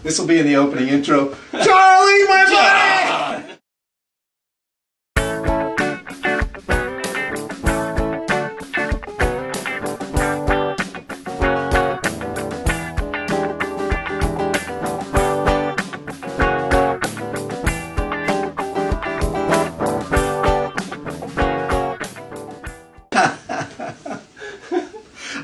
This will be in the opening intro. Charlie, my buddy!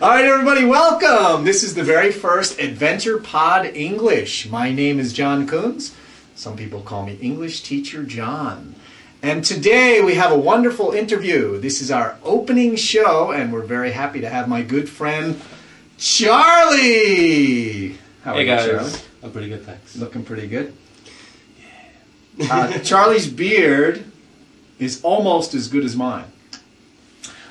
All right, everybody, welcome. This is the very first AdventurePod English. My name is John Coons. Some people call me English Teacher John. And today we have a wonderful interview. This is our opening show, and we're very happy to have my good friend, Charlie. How are you, guys? Charlie? I'm pretty good, thanks. Looking pretty good. Charlie's beard is almost as good as mine.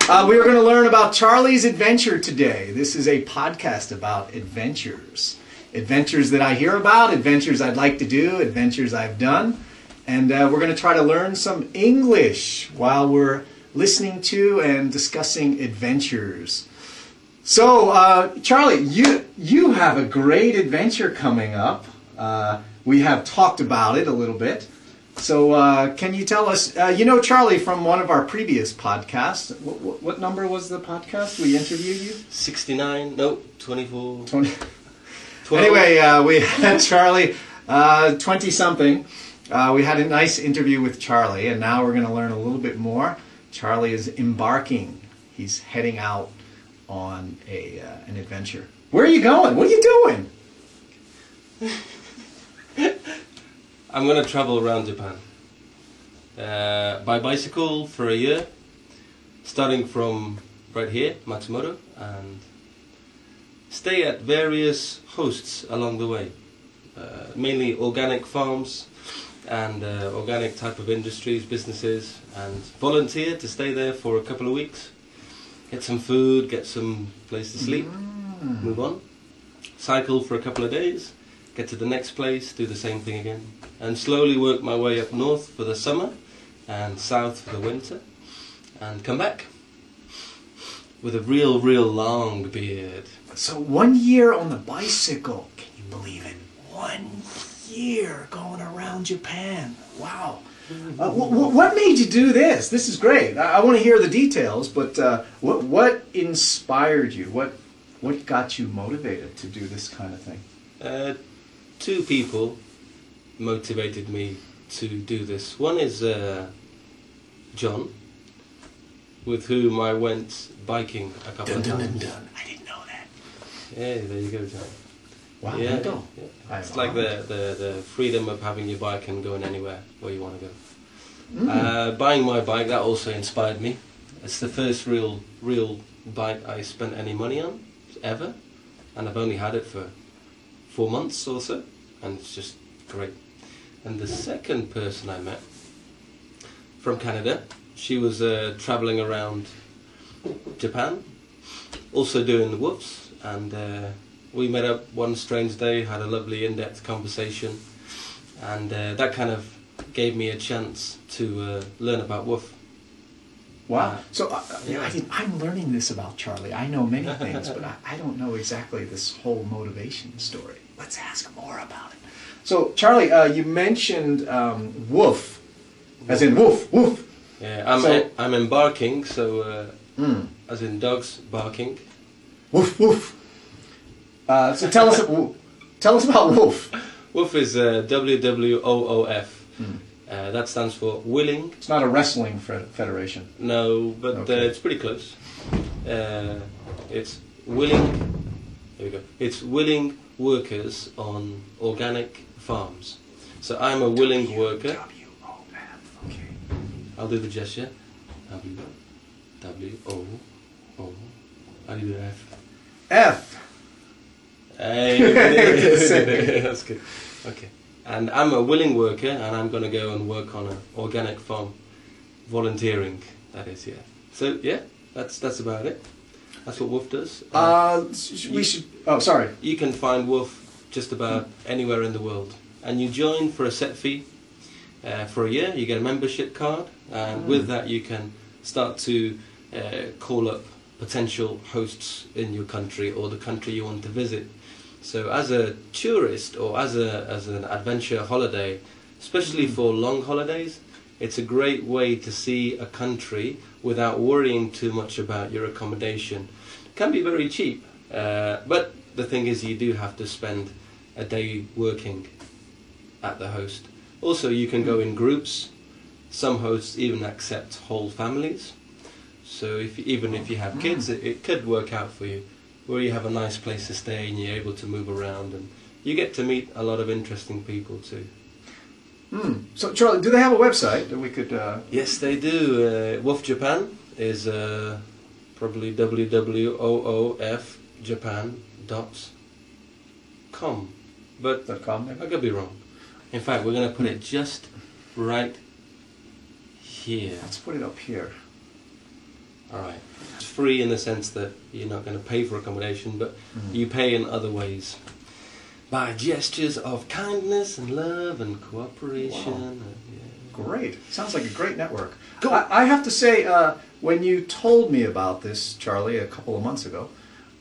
We are going to learn about Charlie's adventure today. This is a podcast about adventures. Adventures that I hear about, adventures I'd like to do, adventures I've done. And we're going to try to learn some English while we're listening to and discussing adventures. So, Charlie, you have a great adventure coming up. We have talked about it a little bit. So can you tell us, you know Charlie from one of our previous podcasts, what number was the podcast we interviewed you? 69, no, 24. 20. Anyway, we had Charlie, 20-something. We had a nice interview with Charlie, and now we're going to learn a little bit more. Charlie is embarking. He's heading out on an adventure. Where are you going? What are you doing? I'm going to travel around Japan by bicycle for a year, starting from right here, Matsumoto, and stay at various hosts along the way, mainly organic farms and organic type of industries, businesses, and volunteer to stay there for a couple of weeks, get some food, get some place to sleep, move on, cycle for a couple of days, get to the next place, do the same thing again, and slowly work my way up north for the summer and south for the winter, and come back with a real long beard. So 1 year on the bicycle. Can you believe it? 1 year going around Japan. Wow. What made you do this? This is great. I want to hear the details, but what inspired you? What got you motivated to do this kind of thing? Two people motivated me to do this. One is John, with whom I went biking a couple of times. I didn't know that. Yeah, there you go, John. Wow, yeah, there you go. Yeah. It's like the freedom of having your bike and going anywhere where you want to go. Buying my bike, that also inspired me. It's the first real bike I spent any money on, ever. And I've only had it for 4 months or so, and it's just great. And the second person I met from Canada, she was traveling around Japan, also doing the woofs, and we met up one strange day, had a lovely in-depth conversation, and that kind of gave me a chance to learn about woof. Wow. So I'm learning this about Charlie. I know many things, but I don't know exactly this whole motivation story. Let's ask more about it. So, Charlie, you mentioned woof, as in woof, woof. Yeah, I'm embarking, so as in dogs barking. Woof, woof. So tell us about woof. Woof is WWOOF. That stands for willing. It's not a wrestling federation. No, but okay. It's pretty close. It's willing. There we go. It's willing workers on organic farms. So I'm a willing worker. W-O-F. Okay. I'll do the gesture. W-O-O. I'll do the F. F. Hey, that's good. Okay. And I'm a willing worker, and I'm going to go and work on an organic farm, volunteering. That is, yeah. So yeah, that's about it. That's what Woof does. We should. Oh, sorry. You can find Woof just about anywhere in the world, and you join for a set fee for a year. You get a membership card, and with that you can start to call up potential hosts in your country or the country you want to visit. So as a tourist or as an adventure holiday, especially for long holidays, it's a great way to see a country without worrying too much about your accommodation. It can be very cheap, but the thing is you do have to spend a day working at the host. Also, you can go in groups. Some hosts even accept whole families. So even if you have kids, it could work out for you, where you have a nice place to stay and you're able to move around, and you get to meet a lot of interesting people too. So, Charlie, do they have a website that we could... Yes, they do. WOF Japan is probably www.woofjapan.com. But .com, I could be wrong. In fact, we're going to put it just right here. Let's put it up here. Alright. It's free in the sense that you're not going to pay for accommodation, but you pay in other ways. By gestures of kindness and love and cooperation. Wow. Yeah. Great. Sounds like a great network. Cool. I have to say, when you told me about this, Charlie, a couple of months ago,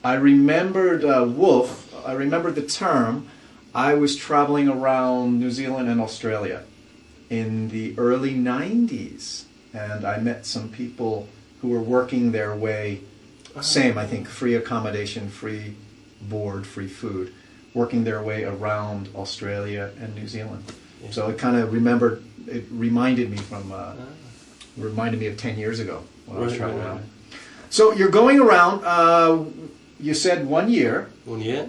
I remembered WOOF. I remembered the term. I was traveling around New Zealand and Australia in the early 90s, and I met some people who were working their way, same, I think, free accommodation, free board, free food, working their way around Australia and New Zealand. Yeah. So it kind of reminded me of 10 years ago when I was traveling around. So you're going around, you said 1 year. 1 year.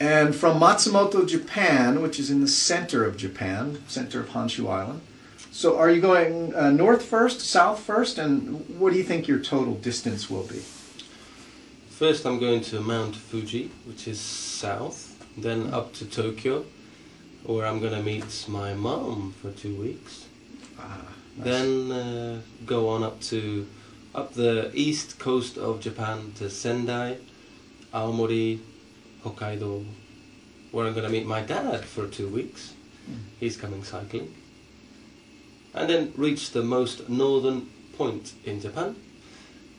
And from Matsumoto, Japan, which is in the center of Japan, center of Honshu Island. So are you going north first, south first, and what do you think your total distance will be? First I'm going to Mount Fuji, which is south, then up to Tokyo, where I'm going to meet my mom for 2 weeks. Nice. Then go on up the east coast of Japan to Sendai, Aomori, Hokkaido, where I'm going to meet my dad for 2 weeks. He's coming cycling. And then reach the most northern point in Japan,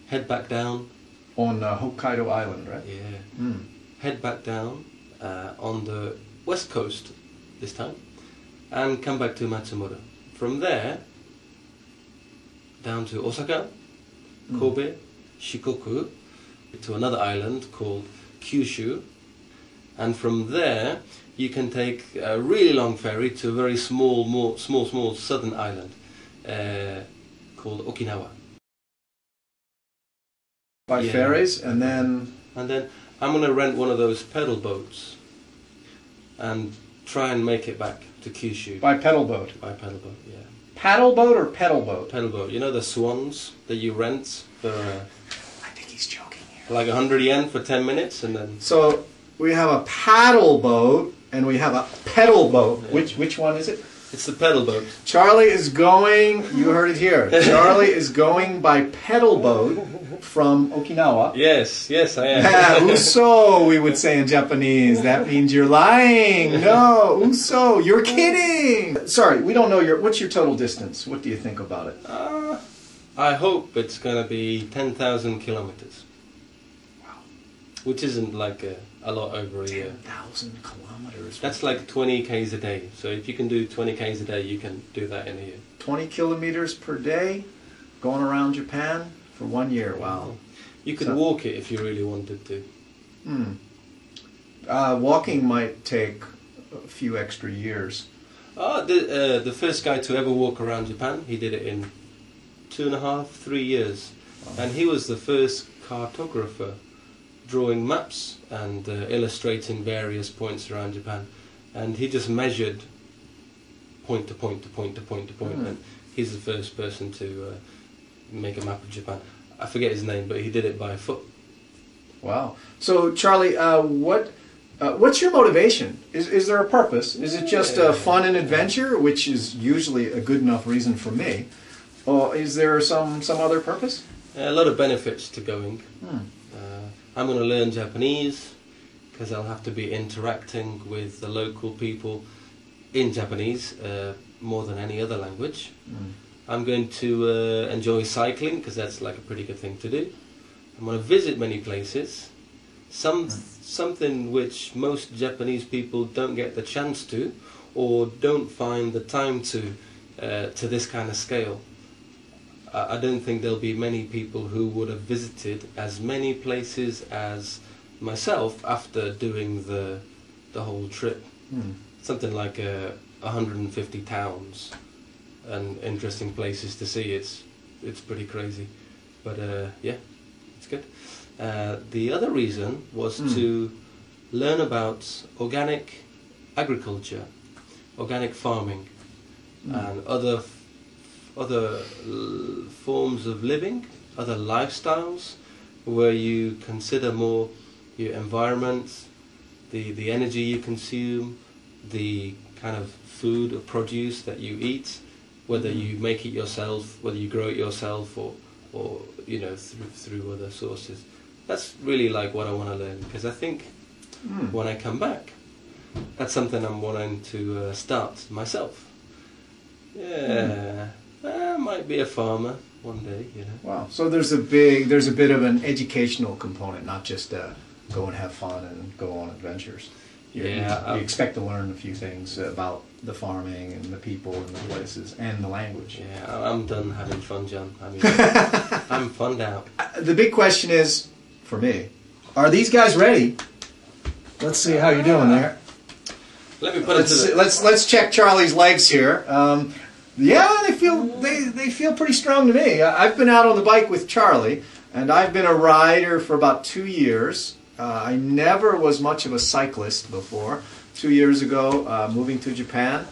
head back down. On Hokkaido Island, right? Yeah. Head back down on the west coast this time, and come back to Matsumoto. From there, down to Osaka, Kobe, Shikoku, to another island called Kyushu. And from there, you can take a really long ferry to a very small southern island called Okinawa. By ferries, and then I'm going to rent one of those pedal boats and try and make it back to Kyushu. By pedal boat? By pedal boat, yeah. Paddle boat or pedal boat? Pedal boat. You know the swans that you rent for... I think he's joking here. Like 100 yen for 10 minutes and then... So we have a paddle boat and we have a pedal boat. Yeah. Which one is it? It's the pedal boat. Charlie is going, you heard it here, Charlie is going by pedal boat from Okinawa. Yes, I am. Yeah, uso, we would say in Japanese. That means you're lying. No, uso, you're kidding. Sorry, we don't know what's your total distance? What do you think about it? I hope it's going to be 10,000 kilometers. Wow. Which isn't like a lot over a year. 10,000 kilometers. That's like 20 k's a day. So if you can do 20 k's a day, you can do that in a year. 20 kilometers per day, going around Japan for 1 year. Wow. You could walk it if you really wanted to. Walking might take a few extra years. The first guy to ever walk around Japan, he did it in 2.5, 3 years. Wow. And he was the first cartographer drawing maps and illustrating various points around Japan, and he just measured point to point to point to point to point, and he's the first person to make a map of Japan. I forget his name, but he did it by foot. Wow. So Charlie, what's your motivation? Is there a purpose? Is it just fun and adventure, which is usually a good enough reason for me, or is there some other purpose? A lot of benefits to going. I'm going to learn Japanese because I'll have to be interacting with the local people in Japanese more than any other language. I'm going to enjoy cycling because that's like a pretty good thing to do. I'm going to visit many places, something which most Japanese people don't get the chance to, or don't find the time to this kind of scale. I don't think there'll be many people who would have visited as many places as myself after doing the whole trip. Something like 150 towns and interesting places to see. It's pretty crazy, but yeah, it's good. The other reason was to learn about organic agriculture, organic farming, and other forms of living, other lifestyles, where you consider more your environment, the energy you consume, the kind of food or produce that you eat, whether you make it yourself, whether you grow it yourself, or you know, through other sources. That's really like what I want to learn, because I think when I come back, that's something I'm wanting to start myself. Yeah, I might be a farmer one day, you know. Wow. So there's a bit of an educational component, not just go and have fun and go on adventures. You expect to learn a few things about the farming and the people and the places and the language. Yeah, I'm done having fun, John. I mean, I'm funned out. The big question is, for me, are these guys ready? Let's see how you're doing there. Let me put let's check Charlie's legs here. Yeah, they feel pretty strong to me. I've been out on the bike with Charlie, and I've been a rider for about 2 years. I never was much of a cyclist before. 2 years ago, moving to Japan,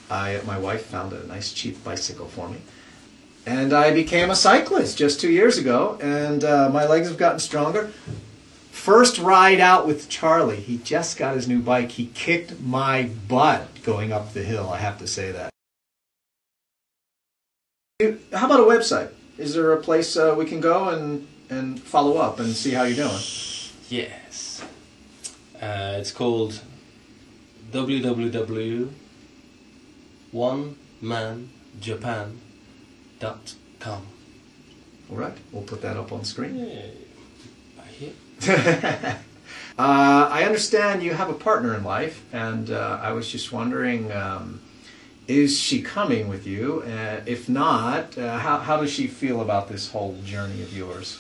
my wife found a nice cheap bicycle for me. And I became a cyclist just 2 years ago, and my legs have gotten stronger. First ride out with Charlie, he just got his new bike. He kicked my butt going up the hill, I have to say that. How about a website? Is there a place we can go and follow up and see how you're doing? Yes. It's called www.onemanjapan.com. All right, we'll put that up on screen. Yeah. Here. I understand you have a partner in life, and I was just wondering, is she coming with you? If not, how does she feel about this whole journey of yours?